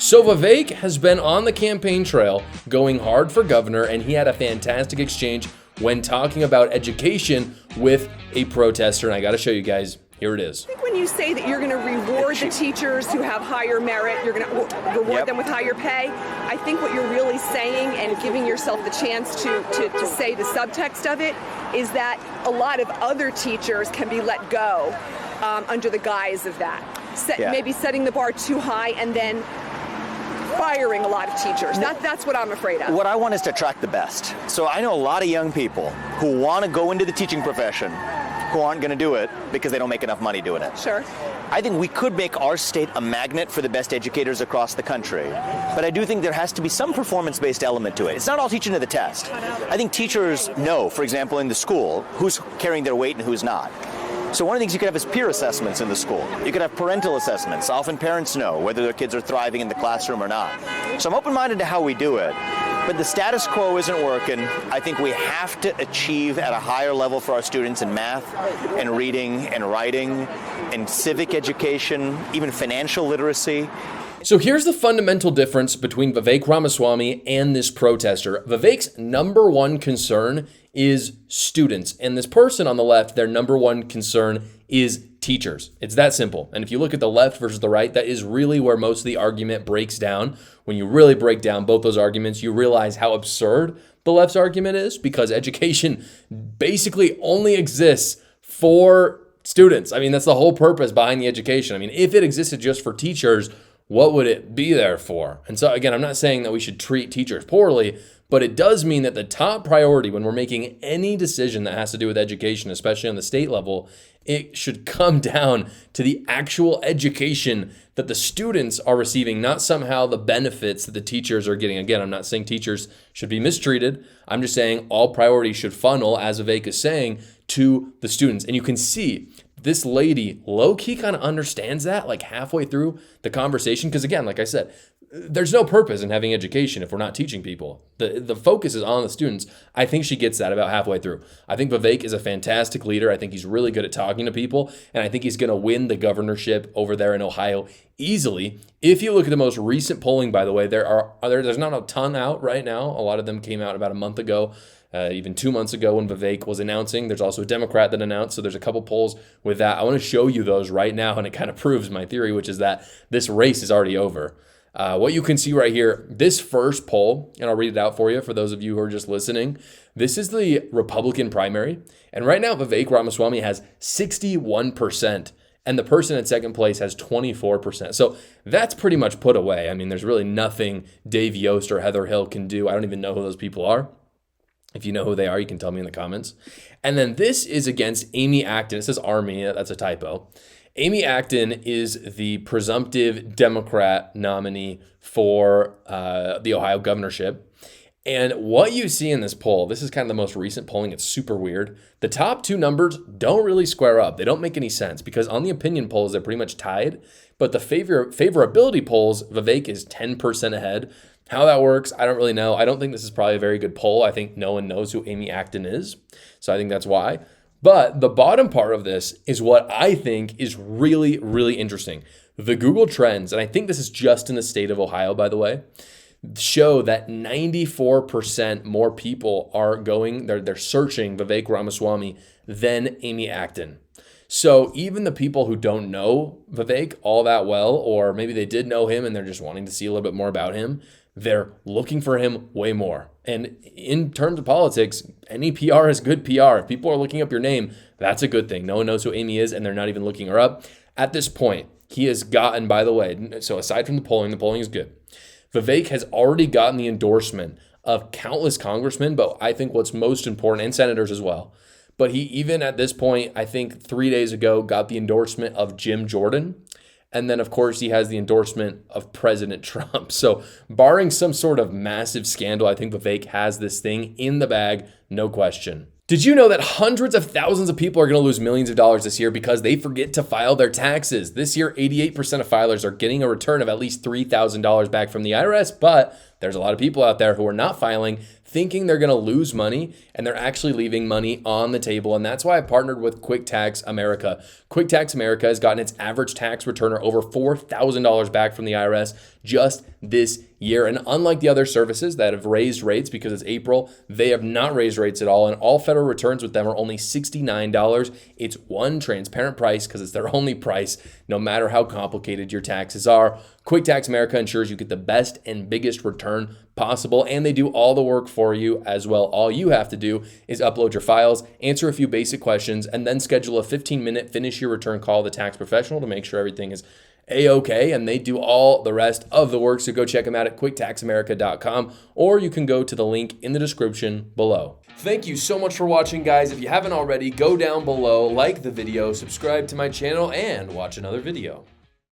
So Vivek has been on the campaign trail going hard for governor, and he had a fantastic exchange when talking about education with a protester. And I got to show you guys. Here it is. I think when you say that you're going to reward the teachers who have higher merit, you're going to reward them with higher pay, I think what you're really saying and giving yourself the chance to say the subtext of it is that a lot of other teachers can be let go under the guise of that. Maybe setting the bar too high and then firing a lot of teachers. That's what I'm afraid of. What I want is to attract the best. So I know a lot of young people who want to go into the teaching profession who aren't going to do it because they don't make enough money doing it. Sure. I think we could make our state a magnet for the best educators across the country. But I do think there has to be some performance-based element to it. It's not all teaching to the test. I think teachers know, for example, in the school, who's carrying their weight and who's not. So one of the things you could have is peer assessments in the school. You could have parental assessments. Often parents know whether their kids are thriving in the classroom or not. So I'm open-minded to how we do it. But the status quo isn't working. I think we have to achieve at a higher level for our students in math and reading and writing and civic education, even financial literacy. So here's the fundamental difference between Vivek Ramaswamy and this protester. Vivek's number one concern is students. And this person on the left, their number one concern is teachers. It's that simple. And if you look at the left versus the right, that is really where most of the argument breaks down. When you really break down both those arguments, you realize how absurd the left's argument is, because education basically only exists for students. I mean, that's the whole purpose behind the education. I mean, if it existed just for teachers, what would it be there for? And so again, I'm not saying that we should treat teachers poorly, but it does mean that the top priority when we're making any decision that has to do with education, especially on the state level, it should come down to the actual education that the students are receiving, not somehow the benefits that the teachers are getting. Again, I'm not saying teachers should be mistreated. I'm just saying all priorities should funnel, as Vivek is saying, to the students. And you can see this lady low-key kind of understands that like halfway through the conversation. Because again, like I said, there's no purpose in having education if we're not teaching people. The focus is on the students. I think she gets that about halfway through. I think Vivek is a fantastic leader. I think he's really good at talking to people. And I think he's going to win the governorship over there in Ohio easily. If you look at the most recent polling, by the way, there's not a ton out right now. A lot of them came out about a month ago. Even 2 months ago when Vivek was announcing. There's also a Democrat that announced, so there's a couple polls with that. I want to show you those right now, and it kind of proves my theory, which is that this race is already over. What you can see right here, this first poll, and I'll read it out for you for those of you who are just listening. This is the Republican primary, and right now Vivek Ramaswamy has 61%. And the person in second place has 24%. So that's pretty much put away. I mean, there's really nothing Dave Yost or Heather Hill can do. I don't even know who those people are. If you know who they are, you can tell me in the comments. And then this is against Amy Acton. It says Army. That's a typo. Amy Acton is the presumptive Democrat nominee for the Ohio governorship. And what you see in this poll, this is kind of the most recent polling. It's super weird. The top two numbers don't really square up. They don't make any sense because on the opinion polls, they're pretty much tied. But the favorability polls, Vivek is 10% ahead. How that works, I don't really know. I don't think this is probably a very good poll. I think no one knows who Amy Acton is. So I think that's why. But the bottom part of this is what I think is really, really interesting. The Google Trends, and I think this is just in the state of Ohio, by the way, show that 94% more people are they're searching Vivek Ramaswamy than Amy Acton. So even the people who don't know Vivek all that well, or maybe they did know him and they're just wanting to see a little bit more about him, they're looking for him way more. And in terms of politics, any PR is good PR. If people are looking up your name, that's a good thing. No one knows who Amy is and they're not even looking her up. At this point, he has gotten, by the way, so aside from the polling is good. Vivek has already gotten the endorsement of countless congressmen, but I think what's most important, and senators as well. But he even at this point, I think 3 days ago, got the endorsement of Jim Jordan. And then, of course, he has the endorsement of President Trump. So barring some sort of massive scandal, I think Vivek has this thing in the bag, no question. Did you know that hundreds of thousands of people are going to lose millions of dollars this year because they forget to file their taxes? This year, 88% of filers are getting a return of at least $3,000 back from the IRS, but there's a lot of people out there who are not filing, thinking they're going to lose money, and they're actually leaving money on the table. And that's why I partnered with Quick Tax America. Quick Tax America has gotten its average tax returner over $4,000 back from the IRS just this year. And unlike the other services that have raised rates because it's April, they have not raised rates at all. And all federal returns with them are only $69. It's one transparent price because it's their only price, no matter how complicated your taxes are. Quick Tax America ensures you get the best and biggest return possible, and they do all the work for you as well. All you have to do is upload your files, answer a few basic questions, and then schedule a 15-minute finish your return call with a tax professional to make sure everything is A-OK, and they do all the rest of the work. So go check them out at quicktaxamerica.com, or you can go to the link in the description below. Thank you so much for watching, guys. If you haven't already, go down below, like the video, subscribe to my channel, and watch another video.